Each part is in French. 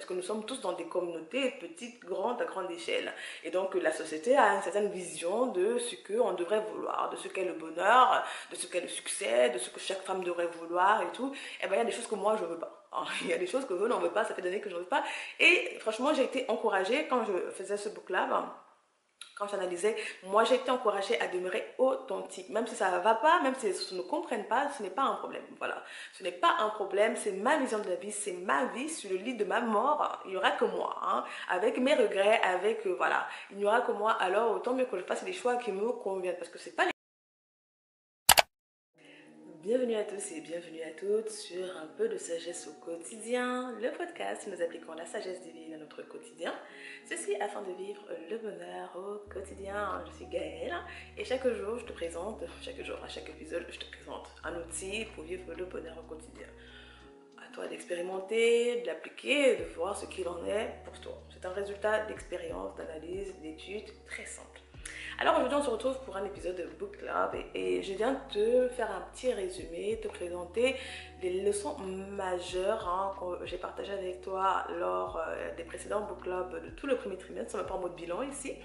parce que nous sommes tous dans des communautés petites, grandes, à grande échelle. Et donc la société a une certaine vision de ce qu'on devrait vouloir, de ce qu'est le bonheur, de ce qu'est le succès, de ce que chaque femme devrait vouloir et tout. Et bien il y a des choses que moi je veux pas. Il y a des choses que je n'en veux pas, ça fait des années que je n'en veux pas. Et franchement, j'ai été encouragée quand je faisais ce book club, quand j'analysais, moi j'ai été encouragée à demeurer authentique. Même si ça ne va pas, même si les autres ne comprennent pas, ce n'est pas un problème. Voilà. Ce n'est pas un problème, c'est ma vision de la vie, c'est ma vie. Sur le lit de ma mort, il n'y aura que moi. Hein, avec mes regrets, avec, voilà, il n'y aura que moi. Alors autant mieux que je fasse des choix qui me conviennent. Parce que c'est pas les... Bienvenue à tous et bienvenue à toutes sur un peu de sagesse au quotidien, le podcast où nous appliquons la sagesse divine à notre quotidien. Ceci afin de vivre le bonheur au quotidien. Je suis Gaëlle et chaque jour je te présente, à chaque épisode je te présente un outil pour vivre le bonheur au quotidien. À toi d'expérimenter, de l'appliquer et de voir ce qu'il en est pour toi. C'est un résultat d'expérience, d'analyse, d'études très simple. Alors aujourd'hui on se retrouve pour un épisode de Book Club et je viens te faire un petit résumé, te présenter les leçons majeures que j'ai partagées avec toi lors des précédents Book Club de tout le premier trimestre, on n'est pas en mode bilan ici.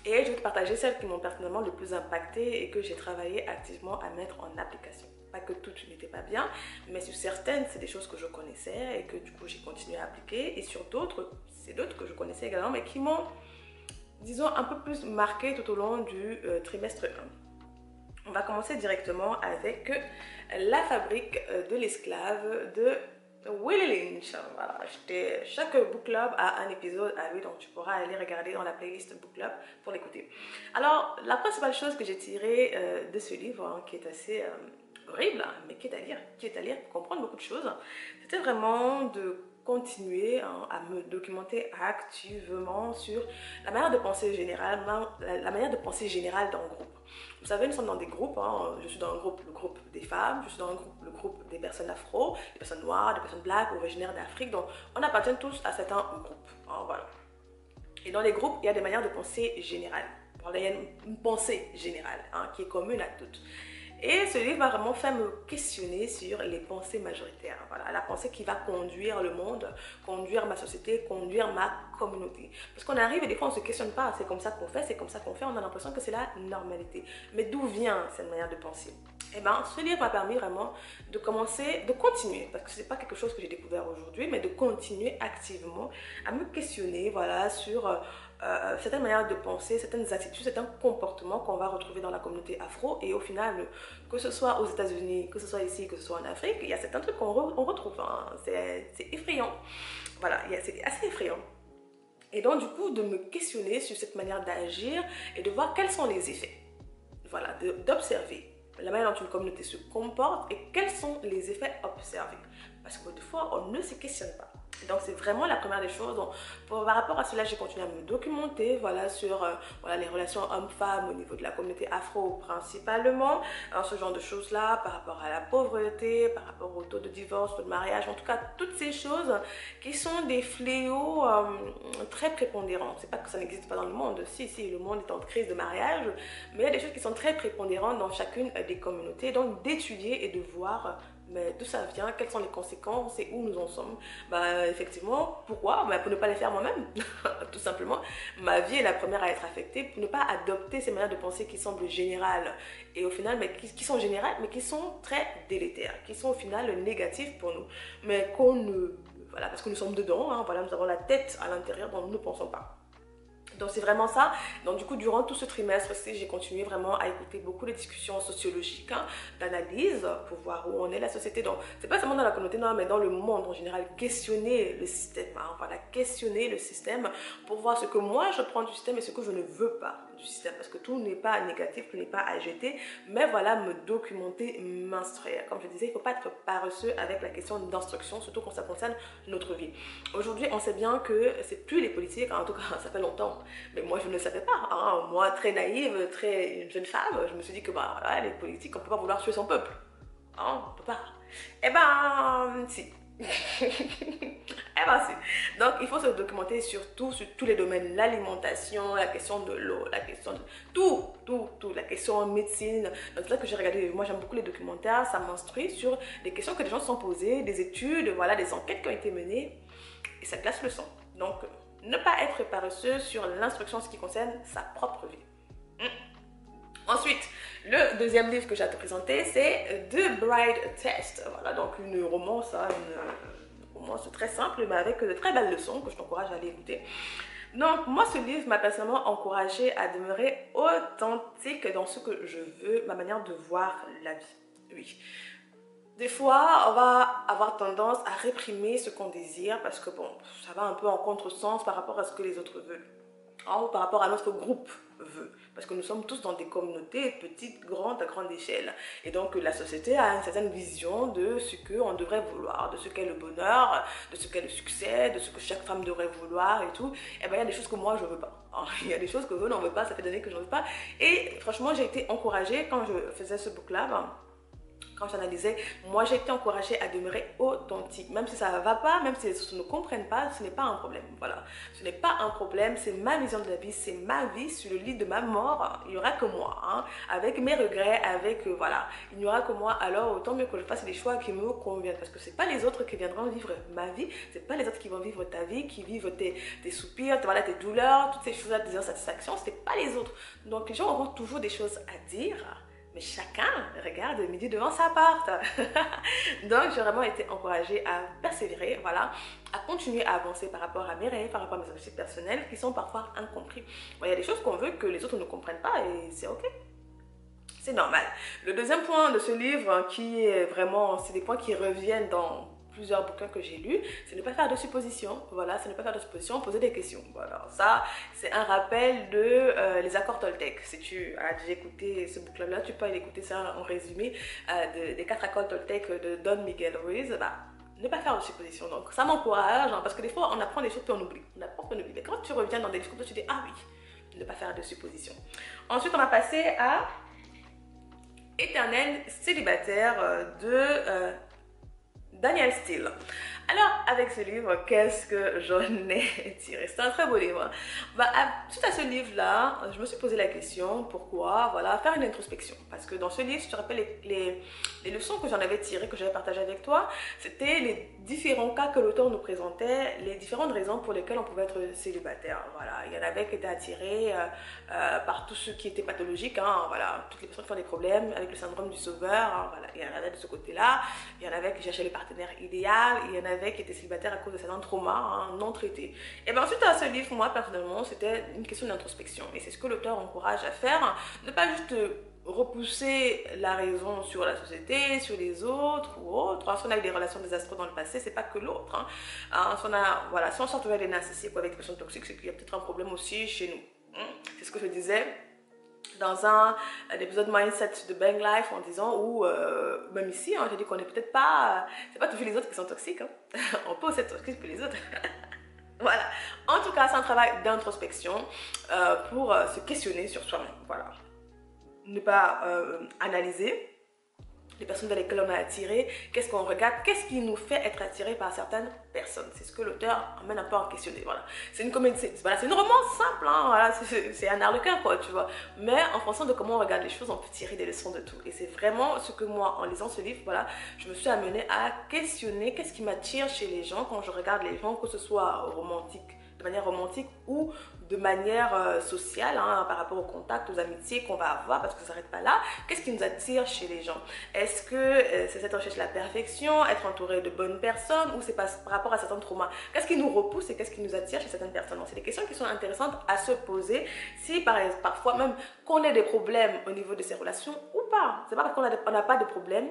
Et je vais te partager celles qui m'ont personnellement le plus impacté et que j'ai travaillé activement à mettre en application. Pas que toutes n'étaient pas bien, mais sur certaines, c'est des choses que je connaissais et que du coup j'ai continué à appliquer. Et sur d'autres, c'est d'autres que je connaissais également, mais qui m'ont, disons, un peu plus marqué tout au long du trimestre 1. On va commencer directement avec La fabrique de l'esclave de Willie Lynch. Voilà, chaque book club a un épisode à lui, donc tu pourras aller regarder dans la playlist book club pour l'écouter. Alors, la principale chose que j'ai tirée de ce livre, qui est assez horrible, mais qui est à lire pour comprendre beaucoup de choses, c'était vraiment de continuer à me documenter activement sur la manière de penser générale, la manière de penser générale dans le groupe. Vous savez, nous sommes dans des groupes, je suis dans le groupe des femmes, je suis dans le groupe des personnes afro, des personnes noires, des personnes black, originaires d'Afrique, donc on appartient tous à certains groupes, voilà. Et dans les groupes, il y a des manières de penser générales. Il y a une pensée générale qui est commune à toutes. Et ce livre va vraiment faire me questionner sur les pensées majoritaires. Voilà, la pensée qui va conduire le monde, conduire ma société, conduire ma communauté. Parce qu'on arrive et des fois on ne se questionne pas. C'est comme ça qu'on fait, c'est comme ça qu'on fait. On a l'impression que c'est la normalité. Mais d'où vient cette manière de penser? Eh bien, ce livre m'a permis vraiment de continuer, parce que ce n'est pas quelque chose que j'ai découvert aujourd'hui, mais de continuer activement à me questionner, voilà, sur certaines manières de penser, certaines attitudes, certains comportements qu'on va retrouver dans la communauté afro. Et au final, que ce soit aux États-Unis, que ce soit ici, que ce soit en Afrique, il y a certains trucs qu'on retrouve. C'est effrayant. Voilà, c'est assez effrayant. Et donc, du coup, de me questionner sur cette manière d'agir et de voir quels sont les effets. Voilà, d'observer la manière dont une communauté se comporte et quels sont les effets observés. Parce que des fois, on ne se questionne pas. Donc c'est vraiment la première des choses. Donc, par rapport à cela, j'ai continué à me documenter, voilà, sur voilà, les relations hommes-femmes au niveau de la communauté afro principalement, ce genre de choses-là, par rapport à la pauvreté, par rapport au taux de divorce, taux de mariage, en tout cas toutes ces choses qui sont des fléaux très prépondérants. C'est pas que ça n'existe pas dans le monde, si, le monde est en crise de mariage, mais il y a des choses qui sont très prépondérantes dans chacune des communautés, donc d'étudier et de voir mais d'où ça vient, quelles sont les conséquences et où nous en sommes. Effectivement, pourquoi? Pour ne pas les faire moi-même, tout simplement. Ma vie est la première à être affectée, pour ne pas adopter ces manières de penser qui semblent générales et au final, mais qui sont générales, mais qui sont très délétères, qui sont au final négatives pour nous, mais qu'on ne... Voilà, parce que nous sommes dedans, voilà, nous avons la tête à l'intérieur dont nous ne pensons pas. Donc c'est vraiment ça. Donc du coup, durant tout ce trimestre, j'ai continué vraiment à écouter beaucoup de discussions sociologiques, d'analyse, pour voir où on est la société. Donc c'est pas seulement dans la communauté, non, mais dans le monde en général, questionner le système, voilà, questionner le système pour voir ce que moi je prends du système et ce que je ne veux pas du système, parce que tout n'est pas négatif, tout n'est pas à jeter, mais voilà, me documenter, m'instruire. Comme je disais, il ne faut pas être paresseux avec la question d'instruction, surtout quand ça concerne notre vie. Aujourd'hui, on sait bien que c'est plus les politiques, en tout cas ça fait longtemps, mais moi je ne le savais pas, moi très naïve, une jeune femme, je me suis dit que voilà, les politiques, on ne peut pas vouloir tuer son peuple, on ne peut pas. Eh ben si. Eh ben si. Donc il faut se documenter sur tous les domaines, l'alimentation, la question de l'eau, la question de tout, la question en médecine. Donc c'est là que j'ai regardé, moi j'aime beaucoup les documentaires, ça m'instruit sur des questions que les gens se sont posées, des études, voilà, des enquêtes qui ont été menées. et ça glace le sang. Donc, ne pas être paresseux sur l'instruction en ce qui concerne sa propre vie. Ensuite, le deuxième livre que j'ai à te présenter, c'est The Bride Test. Voilà, donc une romance, une romance très simple, mais avec de très belles leçons que je t'encourage à aller écouter. Donc, moi, ce livre m'a personnellement encouragée à demeurer authentique dans ce que je veux, ma manière de voir la vie. Oui. Des fois, on va avoir tendance à réprimer ce qu'on désire parce que, bon, ça va un peu en contresens par rapport à ce que les autres veulent. Ou par rapport à notre groupe veut. Parce que nous sommes tous dans des communautés petites, grandes, à grande échelle. Et donc la société a une certaine vision de ce qu'on devrait vouloir, de ce qu'est le bonheur, de ce qu'est le succès, de ce que chaque femme devrait vouloir et tout. Et bien il y a des choses que moi je ne veux pas. Il y a des choses que eux n'en veulent pas, ça fait des années que je n'en veux pas. Et franchement j'ai été encouragée quand je faisais ce book-là. Quand j'analysais, moi j'ai été encouragée à demeurer authentique. Même si ça ne va pas, même si les autres ne comprennent pas, ce n'est pas un problème. Voilà. Ce n'est pas un problème, c'est ma vision de la vie, c'est ma vie. Sur le lit de ma mort, il n'y aura que moi. Hein, avec mes regrets, avec voilà. Il n'y aura que moi. Alors autant mieux que je fasse des choix qui me conviennent. Parce que ce n'est pas les autres qui viendront vivre ma vie. Ce n'est pas les autres qui vont vivre ta vie, qui vivent tes soupirs, voilà, tes douleurs, toutes ces choses-là, tes insatisfactions. Ce n'est pas les autres. Donc les gens auront toujours des choses à dire. Mais chacun regarde midi devant sa porte. Donc, j'ai vraiment été encouragée à persévérer, voilà, à continuer à avancer par rapport à mes rêves, par rapport à mes objectifs personnels qui sont parfois incompris. Bon, il y a des choses qu'on veut que les autres ne comprennent pas et c'est ok. C'est normal. Le deuxième point de ce livre, qui est vraiment, c'est des points qui reviennent dans plusieurs bouquins que j'ai lus, c'est ne pas faire de suppositions. Voilà, c'est ne pas faire de suppositions, poser des questions. Voilà, ça, c'est un rappel de les accords Toltec. Si tu as déjà écouté ce bouquin-là, tu peux aller écouter ça en résumé des 4 accords Toltec de Don Miguel Ruiz. Bah, ne pas faire de suppositions. Donc, ça m'encourage, hein, parce que des fois, on apprend des choses puis on oublie. On apprend puis on oublie. Mais quand tu reviens dans des discours, tu dis, ah oui, ne pas faire de suppositions. Ensuite, on va passer à Éternel célibataire de Danielle Steele. Alors, avec ce livre, qu'est-ce que j'en ai tiré? C'est un très beau livre. Suite à ce livre-là, je me suis posé la question, pourquoi, voilà, faire une introspection. Parce que dans ce livre, si tu te rappelles les leçons que j'en avais tirées, que j'avais partagées avec toi, c'était les différents cas que l'auteur nous présentait, les différentes raisons pour lesquelles on pouvait être célibataire. Voilà, il y en avait qui étaient attirés par tout ce qui était pathologique, hein, voilà, toutes les personnes qui ont des problèmes avec le syndrome du sauveur, hein, voilà, il y en avait de ce côté-là, il y en avait qui cherchaient le partenaire idéal, il y en avait qui étaient célibataires à cause de certains traumas hein, non traités. Et bien ensuite à ce livre, moi personnellement, c'était une question d'introspection. Et c'est ce que l'auteur encourage à faire, ne pas juste repousser la raison sur la société, sur les autres ou autres. Si on a eu des relations désastreuses dans le passé, c'est pas que l'autre. Hein. Si on sort avec des narcissiques ou avec des personnes toxiques, c'est qu'il y a peut-être un problème aussi chez nous. C'est ce que je disais dans un épisode Mindset de Bang Life en disant, ou même ici, hein, j'ai dit qu'on n'est peut-être pas, c'est pas toujours les autres qui sont toxiques, hein. On peut aussi être toxique que les autres. Voilà. En tout cas, c'est un travail d'introspection pour se questionner sur soi-même. Voilà. Ne pas analyser les personnes vers lesquelles on est attiré, qu'est-ce qu'on regarde, qu'est-ce qui nous fait être attiré par certaines personnes. C'est ce que l'auteur emmène un peu à questionner. Voilà. C'est une comédie, voilà, c'est une romance simple, hein, voilà, c'est un arlequin, quoi, tu vois. Mais en fonction de comment on regarde les choses, on peut tirer des leçons de tout. Et c'est vraiment ce que moi, en lisant ce livre, voilà, je me suis amenée à questionner qu'est-ce qui m'attire chez les gens quand je regarde les gens, que ce soit romantique, de manière romantique ou de manière sociale, hein, par rapport aux contacts, aux amitiés qu'on va avoir, parce que ça ne s'arrête pas là. Qu'est-ce qui nous attire chez les gens? Est-ce que c'est cette recherche de la perfection, être entouré de bonnes personnes, ou c'est par rapport à certains traumas? Qu'est-ce qui nous repousse et qu'est-ce qui nous attire chez certaines personnes? C'est des questions qui sont intéressantes à se poser si parfois même qu'on ait des problèmes au niveau de ces relations ou pas. C'est pas parce qu'on n'a pas de problème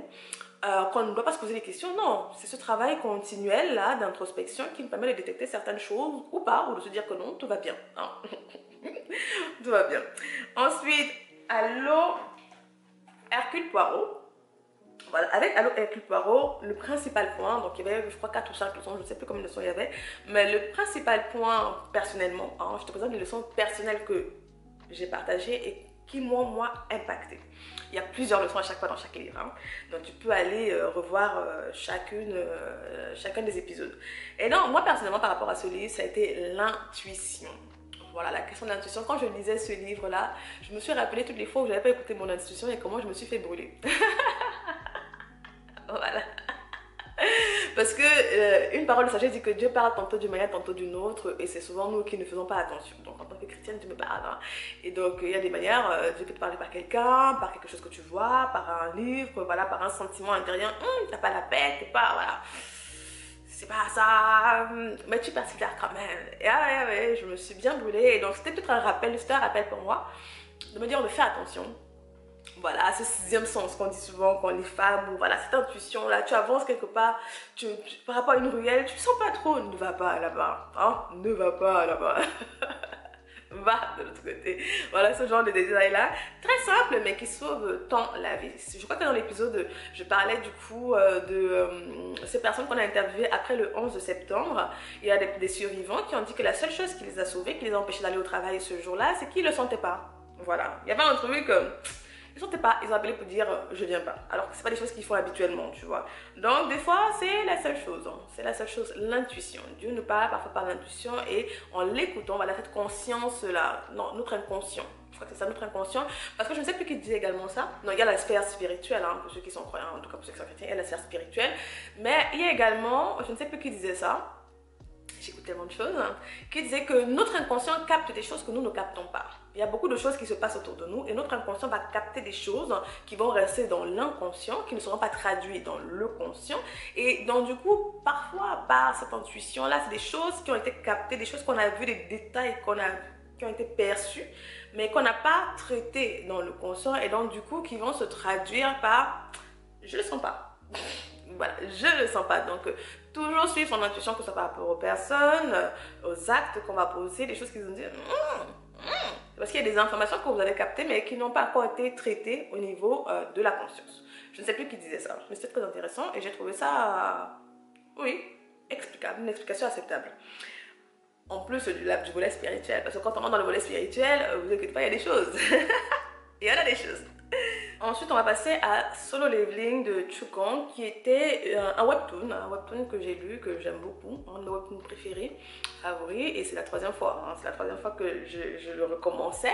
qu'on ne doit pas se poser des questions. Non, c'est ce travail continuel là d'introspection qui nous permet de détecter certaines choses ou pas, ou de se dire que non, tout va bien, hein. Tout va bien. Ensuite, Allô Hercule Poirot. Voilà, avec Allô Hercule Poirot, le principal point, donc il y avait je crois 4 ou 5 leçons, je ne sais plus combien de leçons il y avait, mais le principal point personnellement, hein, je te présente les leçons personnelles que j'ai partagées et qui m'ont impacté. Il y a plusieurs leçons à chaque fois dans chaque livre, hein. Donc tu peux aller revoir chacun des épisodes. Et non, moi personnellement par rapport à ce livre, ça a été l'intuition. Voilà, la question de l'intuition. Quand je lisais ce livre-là, je me suis rappelé toutes les fois où je n'avais pas écouté mon intuition et comment je me suis fait brûler. Voilà. Parce que une parole de sagesse dit que Dieu parle tantôt d'une manière, tantôt d'une autre, et c'est souvent nous qui ne faisons pas attention. Donc en tant que chrétienne, Dieu me parle. Hein. Et donc il y a des manières, Dieu peut te parler par quelqu'un, par quelque chose que tu vois, par un livre, voilà, par un sentiment intérieur. T'as pas la paix, t'es pas, voilà. C'est pas ça, mais tu persévères quand même. Et ouais, je me suis bien brûlée. Et donc c'était peut-être un rappel, c'était un rappel pour moi de me dire de faire attention. Voilà, ce sixième sens qu'on dit souvent quand les femmes, ou voilà, cette intuition là, tu avances quelque part, par rapport à une ruelle, tu sens pas trop, ne va pas là-bas, hein, ne va pas là-bas. Va de l'autre côté. Voilà ce genre de détails là, très simple mais qui sauve tant la vie. Je crois que dans l'épisode, je parlais du coup de ces personnes qu'on a interviewées après le 11 septembre. Il y a des survivants qui ont dit que la seule chose qui les a sauvés, qui les a empêchés d'aller au travail ce jour-là, c'est qu'ils ne le sentaient pas. Voilà, il y avait un truc... ils ne sentaient pas, ils ont appelé pour dire je viens pas. Alors que ce n'est pas des choses qu'ils font habituellement, tu vois. Donc des fois, c'est la seule chose. Hein. C'est la seule chose, l'intuition. Dieu nous parle parfois par l'intuition et en l'écoutant, voilà, cette conscience-là, non, notre inconscient. Je crois que c'est ça, notre inconscient. Parce que je ne sais plus qui disait également ça. Non, il y a la sphère spirituelle, hein, pour ceux qui sont croyants, en tout cas pour ceux qui sont chrétiens, il y a la sphère spirituelle. Mais il y a également, je ne sais plus qui disait ça, j'écoute tellement de choses, hein, qui disait que notre inconscient capte des choses que nous ne captons pas. Il y a beaucoup de choses qui se passent autour de nous et notre inconscient va capter des choses qui vont rester dans l'inconscient, qui ne seront pas traduites dans le conscient. Et donc du coup, parfois, par cette intuition-là, c'est des choses qui ont été captées, des choses qu'on a vues, des détails qui ont été perçus, mais qu'on n'a pas traités dans le conscient et donc du coup, qui vont se traduire par « je ne le sens pas ». Voilà, je ne le sens pas. Donc, toujours suivre son intuition, que ce soit par rapport aux personnes, aux actes qu'on va poser, des choses qui vont dire parce qu'il y a des informations que vous avez captées, mais qui n'ont pas encore été traitées au niveau de la conscience. Je ne sais plus qui disait ça, mais c'était très intéressant et j'ai trouvé ça, oui, explicable, une explication acceptable. En plus du volet spirituel, parce que quand on rentre dans le volet spirituel, vous inquiétez pas, il y a des choses. Il y en a des choses. Ensuite, on va passer à Solo Leveling de Chu Kang, qui était un webtoon que j'ai lu, que j'aime beaucoup, un de mes webtoons préférés, favoris, et c'est la troisième fois, hein, c'est la troisième fois que je le recommençais.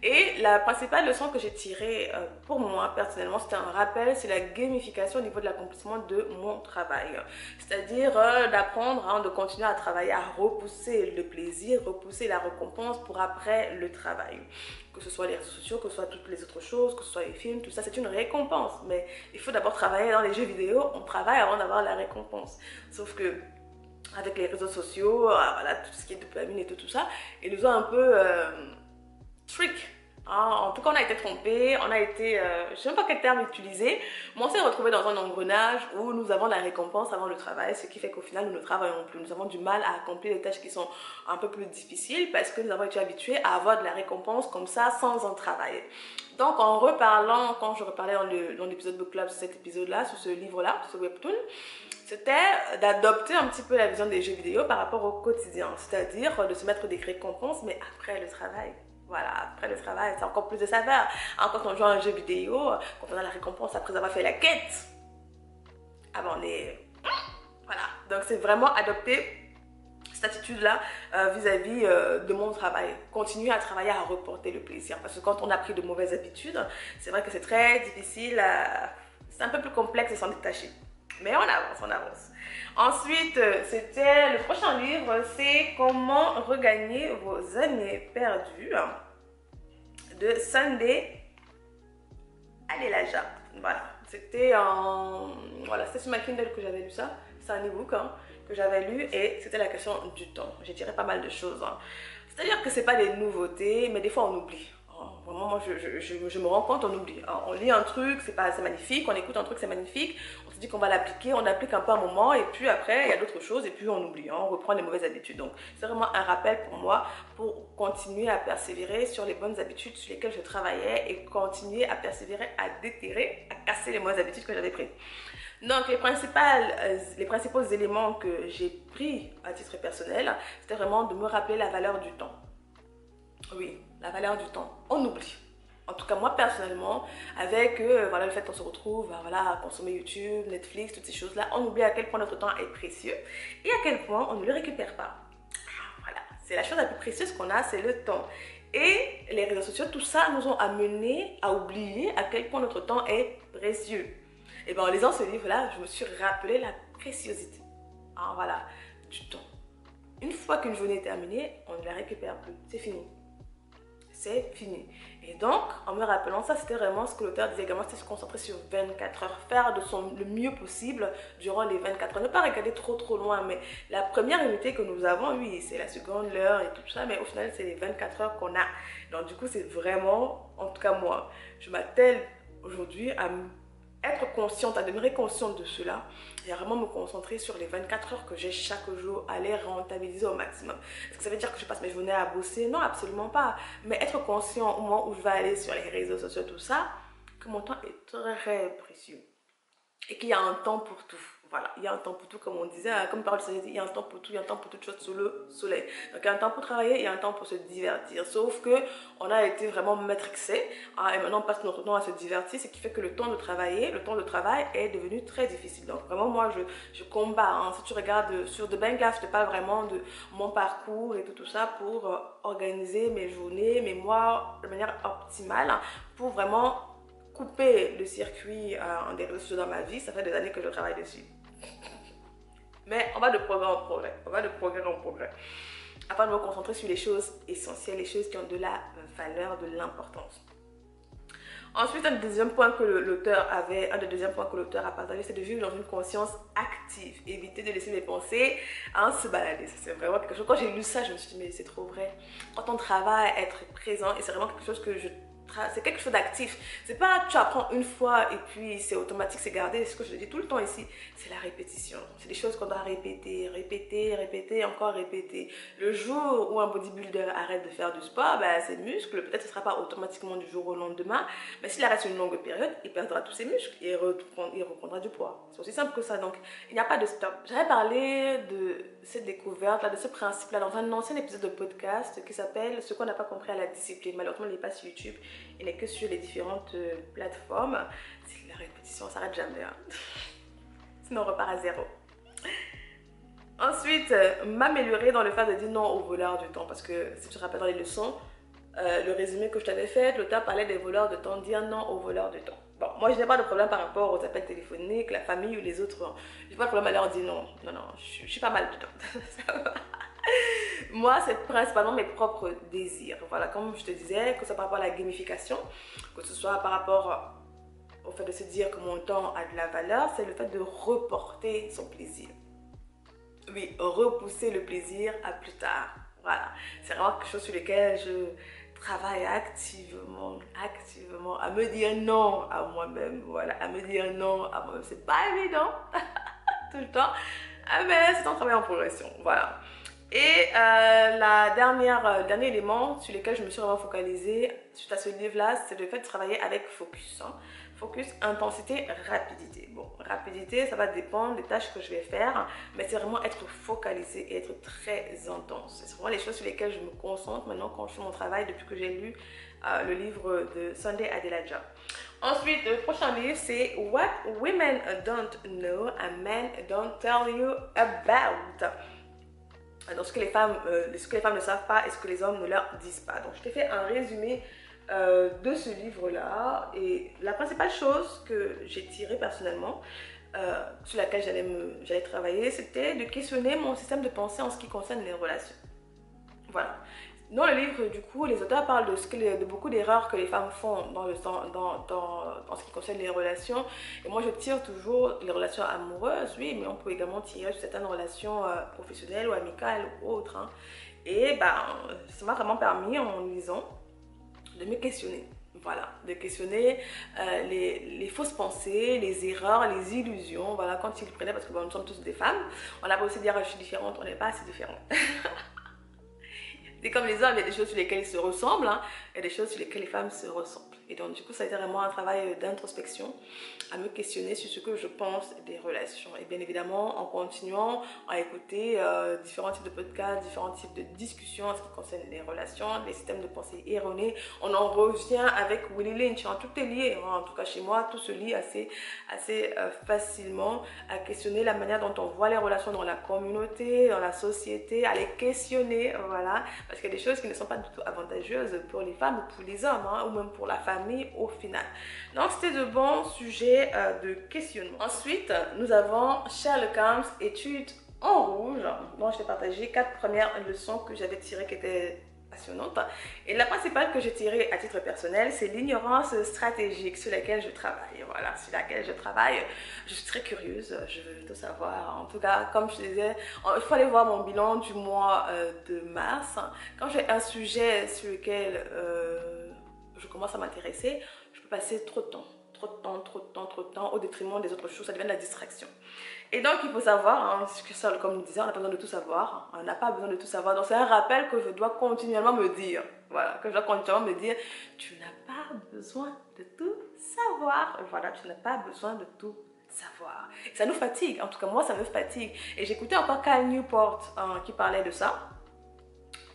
Et la principale leçon que j'ai tirée pour moi, personnellement, c'était un rappel, c'est la gamification au niveau de l'accomplissement de mon travail. C'est-à-dire d'apprendre, hein, de continuer à travailler, à repousser le plaisir, repousser la récompense pour après le travail. Que ce soit les réseaux sociaux, que ce soit toutes les autres choses, que ce soit les films, tout ça, c'est une récompense. Mais il faut d'abord travailler dans les jeux vidéo, on travaille avant d'avoir la récompense. Sauf que avec les réseaux sociaux, voilà, tout ce qui est dopamine et tout ça, ils nous ont un peu trick. En tout cas, on a été trompés, on a été, je ne sais même pas quel terme utiliser, mais on s'est retrouvés dans un engrenage où nous avons la récompense avant le travail, ce qui fait qu'au final, nous ne travaillons plus. Nous avons du mal à accomplir les tâches qui sont un peu plus difficiles parce que nous avons été habitués à avoir de la récompense comme ça sans en travailler. Donc, en reparlant, quand je reparlais dans l'épisode Book Club, sur cet épisode-là, sur ce livre-là, sur ce webtoon, c'était d'adopter un petit peu la vision des jeux vidéo par rapport au quotidien, c'est-à-dire de se mettre des récompenses, mais après le travail. Voilà, après le travail, c'est encore plus de saveur. Hein, quand on joue à un jeu vidéo, quand on a la récompense après avoir fait la quête, on est... Voilà, donc c'est vraiment adopter cette attitude-là vis-à-vis de mon travail. Continuer à travailler à reporter le plaisir. Parce que quand on a pris de mauvaises habitudes, c'est vrai que c'est très difficile, c'est un peu plus complexe de s'en détacher. Mais on avance, on avance. Ensuite, c'était le prochain livre, c'est Comment regagner vos années perdues de Sunday Adelaja. Voilà, c'était sur ma Kindle que j'avais lu ça. C'est un e-book que j'avais lu et c'était la question du temps. J'ai tiré pas mal de choses. C'est-à-dire que c'est pas des nouveautés, mais des fois on oublie. Vraiment, moi, je me rends compte, on oublie. On lit un truc, c'est magnifique. On écoute un truc, c'est magnifique. On se dit qu'on va l'appliquer. On l'applique un peu un moment. Et puis après, il y a d'autres choses. Et puis, on oublie. On reprend les mauvaises habitudes. Donc, c'est vraiment un rappel pour moi pour continuer à persévérer sur les bonnes habitudes sur lesquelles je travaillais et continuer à persévérer, à déterrer, à casser les mauvaises habitudes que j'avais prises. Donc, les principaux éléments que j'ai pris à titre personnel, c'était vraiment de me rappeler la valeur du temps. Oui, la valeur du temps, on oublie. En tout cas, moi personnellement, avec le fait qu'on se retrouve à consommer YouTube, Netflix, toutes ces choses-là, on oublie à quel point notre temps est précieux et à quel point on ne le récupère pas. Voilà, c'est la chose la plus précieuse qu'on a, c'est le temps. Et les réseaux sociaux, tout ça nous ont amenés à oublier à quel point notre temps est précieux. Et bien en lisant ce livre-là, je me suis rappelé la préciosité. Hein, voilà, du temps. Une fois qu'une journée est terminée, on ne la récupère plus. C'est fini. C'est fini. Et donc, en me rappelant ça, c'était vraiment ce que l'auteur disait également, c'était se concentrer sur 24 heures, faire le mieux possible durant les 24 heures. Ne pas regarder trop loin, mais la première unité que nous avons, oui, c'est la seconde, l'heure et tout ça, mais au final, c'est les 24 heures qu'on a. Donc, du coup, c'est vraiment, en tout cas moi, je m'attelle aujourd'hui à être consciente, à demeurer consciente de cela et à vraiment me concentrer sur les 24 heures que j'ai chaque jour, à les rentabiliser au maximum. Est-ce que ça veut dire que je passe mes journées à bosser? Non, absolument pas. Mais être conscient au moment où je vais aller sur les réseaux sociaux, tout ça, que mon temps est très précieux et qu'il y a un temps pour tout. Voilà, il y a un temps pour tout, comme on disait, comme parole de il y a un temps pour tout, il y a un temps pour toute chose sous le soleil. Donc il y a un temps pour travailler, il y a un temps pour se divertir. Sauf que on a été vraiment matrixé et maintenant on passe notre temps à se divertir, ce qui fait que le temps de travail est devenu très difficile. Donc vraiment moi je combats. Hein. Si tu regardes sur The Bank, là je te parle vraiment de mon parcours et tout ça pour organiser mes journées, mes mois de manière optimale pour vraiment couper le circuit des réseaux sociaux dans ma vie. Ça fait des années que je travaille dessus. Mais on va de progrès en progrès. On va de progrès en progrès. Afin de me concentrer sur les choses essentielles, les choses qui ont de la valeur, de l'importance. Ensuite, un des deuxièmes points que l'auteur a partagé, c'est de vivre dans une conscience active. Éviter de laisser mes pensées se balader. C'est vraiment quelque chose. Quand j'ai lu ça, je me suis dit, mais c'est trop vrai. Quand on travaille, être présent, et c'est vraiment quelque chose que c'est quelque chose d'actif. C'est pas tu apprends une fois et puis c'est automatique, c'est gardé. Ce que je dis tout le temps ici, c'est la répétition. C'est des choses qu'on doit répéter, encore répéter. Le jour où un bodybuilder arrête de faire du sport, ses muscles, peut-être ce ne sera pas automatiquement du jour au lendemain, mais s'il reste une longue période, il perdra tous ses muscles et il reprendra du poids. C'est aussi simple que ça. Donc, il n'y a pas de stop. J'avais parlé de cette découverte, de ce principe-là, dans un ancien épisode de podcast qui s'appelle « Ce qu'on n'a pas compris à la discipline ». Malheureusement, il n'est pas sur YouTube. Il n'est que sur les différentes plateformes. C'est la répétition, ça s'arrête jamais. Hein. Sinon, on repart à zéro. Ensuite, m'améliorer dans le fait de dire non aux voleurs du temps. Parce que si tu te rappelles dans les leçons, le résumé que je t'avais fait, l'auteur parlait des voleurs de temps, dire non aux voleurs de temps. Bon, moi, je n'ai pas de problème par rapport aux appels téléphoniques, la famille ou les autres. Je n'ai pas de problème à leur dire non. Non, je suis pas mal dedans. Ça va. Moi, c'est principalement mes propres désirs. Voilà, comme je te disais, que ce soit par rapport à la gamification, que ce soit par rapport au fait de se dire que mon temps a de la valeur, c'est le fait de reporter son plaisir. Oui, repousser le plaisir à plus tard. Voilà, c'est vraiment quelque chose sur lequel je travaille activement à me dire non à moi-même. Voilà, à me dire non à moi-même. C'est pas évident tout le temps, mais c'est un travail en progression. Voilà. Et dernier élément sur lequel je me suis vraiment focalisée suite à ce livre-là, c'est le fait de travailler avec focus. Hein. Focus, intensité, rapidité. Bon, rapidité, ça va dépendre des tâches que je vais faire, mais c'est vraiment être focalisé et être très intense. C'est vraiment les choses sur lesquelles je me concentre maintenant quand je fais mon travail depuis que j'ai lu le livre de Sunday Adelaja. Ensuite, le prochain livre, c'est What Women Don't Know and Men Don't Tell You About. Donc, ce que les femmes ne savent pas et ce que les hommes ne leur disent pas. Donc, je t'ai fait un résumé de ce livre-là. Et la principale chose que j'ai tirée personnellement, sur laquelle j'allais travailler, c'était de questionner mon système de pensée en ce qui concerne les relations. Voilà. Dans le livre, du coup, les auteurs parlent de beaucoup d'erreurs que les femmes font dans ce qui concerne les relations. Et moi, je tire toujours les relations amoureuses, oui, mais on peut également tirer sur certaines relations professionnelles ou amicales ou autres. Hein. Et ça m'a vraiment permis, en lisant, de me questionner. Voilà, de questionner les fausses pensées, les erreurs, les illusions. Voilà, quand ils prenaient, parce que nous sommes tous des femmes, on n'a pas aussi dire je suis différente, on n'est pas assez différente. C'est comme les hommes, il y a des choses sur lesquelles ils se ressemblent, hein, et des choses sur lesquelles les femmes se ressemblent. Et donc, du coup, ça a été vraiment un travail d'introspection, à me questionner sur ce que je pense des relations. Et bien évidemment, en continuant à écouter différents types de podcasts, différents types de discussions en ce qui concerne les relations, les systèmes de pensée erronés, on en revient avec Willie Lynch. Hein, tout est lié, hein, en tout cas chez moi, tout se lie assez facilement à questionner la manière dont on voit les relations dans la communauté, dans la société, à les questionner, voilà. Parce qu'il y a des choses qui ne sont pas du tout avantageuses pour les femmes ou pour les hommes, hein, ou même pour la famille. pas mis au final. Donc c'était de bons sujets de questionnement. Ensuite, nous avons Sherlock Holmes, études en rouge, dont je t'ai partagé 4 premières leçons que j'avais tirées qui étaient passionnantes. Et la principale que j'ai tirée à titre personnel, c'est l'ignorance stratégique sur laquelle je travaille. Voilà, sur laquelle je travaille. Je suis très curieuse, je veux tout savoir. En tout cas, comme je disais, il faut aller voir mon bilan du mois de mars. Quand j'ai un sujet sur lequel je commence à m'intéresser, je peux passer trop de temps. Trop de temps au détriment des autres choses, ça devient de la distraction. Et donc il faut savoir, hein, comme nous disait, on n'a pas besoin de tout savoir, on n'a pas besoin de tout savoir, donc c'est un rappel que je dois continuellement me dire, voilà, que je dois continuellement me dire, tu n'as pas besoin de tout savoir, voilà, tu n'as pas besoin de tout savoir. Et ça nous fatigue, en tout cas moi ça me fatigue. Et j'écoutais encore Cal Newport qui parlait de ça,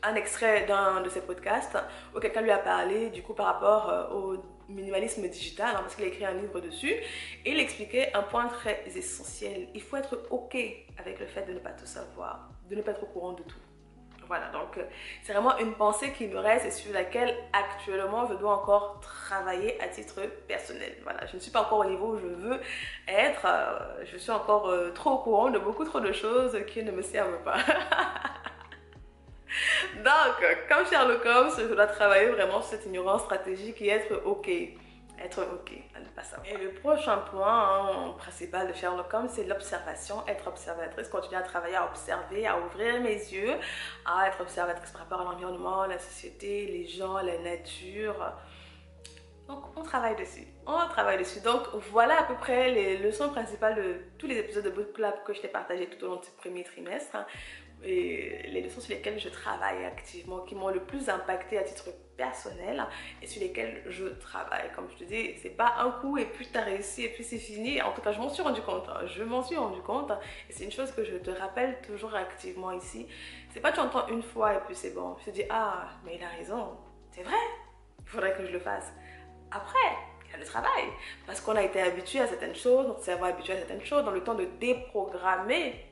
un extrait d'un de ses podcasts où quelqu'un lui a parlé du coup par rapport au minimalisme digital, parce qu'il a écrit un livre dessus, et il expliquait un point très essentiel. Il faut être OK avec le fait de ne pas tout savoir, de ne pas être au courant de tout. Voilà, donc c'est vraiment une pensée qui me reste et sur laquelle actuellement je dois encore travailler à titre personnel. Voilà, je ne suis pas encore au niveau où je veux être, je suis encore trop au courant de beaucoup trop de choses qui ne me servent pas. Donc, comme Sherlock Holmes, je dois travailler vraiment sur cette ignorance stratégique et être OK. Être OK, à ne pas savoir. Et le prochain point principal de Sherlock Holmes, c'est l'observation, être observatrice, continuer à travailler, à observer, à ouvrir mes yeux, à être observatrice par rapport à l'environnement, la société, les gens, la nature. Donc, on travaille dessus. On travaille dessus. Donc, voilà à peu près les leçons principales de tous les épisodes de Book Club que je t'ai partagé tout au long de ce premier trimestre. Et les leçons sur lesquelles je travaille activement, qui m'ont le plus impacté à titre personnel et sur lesquelles je travaille. Comme je te dis, c'est pas un coup et puis tu as réussi et puis c'est fini. En tout cas, je m'en suis rendu compte. Je m'en suis rendu compte et c'est une chose que je te rappelle toujours activement ici. C'est pas tu entends une fois et puis c'est bon. Je te dis, ah, mais il a raison. C'est vrai. Il faudrait que je le fasse. Après, il y a le travail. Parce qu'on a été habitué à certaines choses, notre cerveau est habitué à certaines choses. Dans le temps de déprogrammer,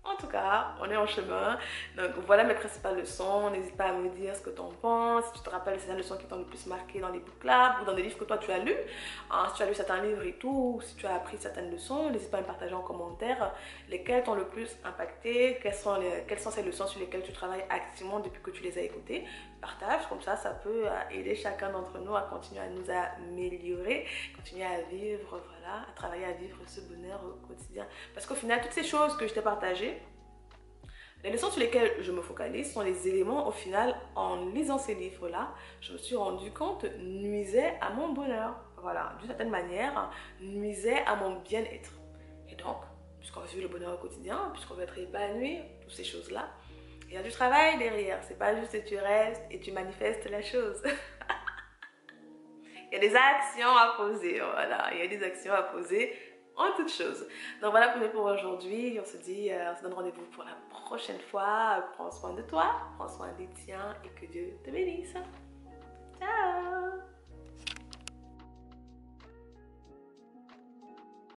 en tout cas, on est en chemin. Donc voilà mes principales leçons. N'hésite pas à me dire ce que tu en penses. Si tu te rappelles certaines leçons qui t'ont le plus marqué dans les book clubs ou dans des livres que toi tu as lus. Si tu as lu certains livres et tout, ou si tu as appris certaines leçons, n'hésite pas à me partager en commentaire lesquelles t'ont le plus impacté, quelles sont ces leçons sur lesquelles tu travailles activement depuis que tu les as écoutées. Partage, comme ça peut aider chacun d'entre nous à continuer à nous améliorer, continuer à vivre, voilà, à travailler à vivre ce bonheur au quotidien. Parce qu'au final, toutes ces choses que je t'ai partagées, les leçons sur lesquelles je me focalise sont les éléments, au final, en lisant ces livres-là, je me suis rendu compte, nuisaient à mon bonheur. Voilà, d'une certaine manière, nuisaient à mon bien-être. Et donc, puisqu'on veut vivre le bonheur au quotidien, puisqu'on veut être épanoui, toutes ces choses-là, il y a du travail derrière. C'est pas juste que tu restes et tu manifestes la chose. Il y a des actions à poser, voilà. Il y a des actions à poser en toute chose. Donc voilà pour aujourd'hui. On se donne rendez-vous pour la prochaine fois. Prends soin de toi, prends soin des tiens et que Dieu te bénisse.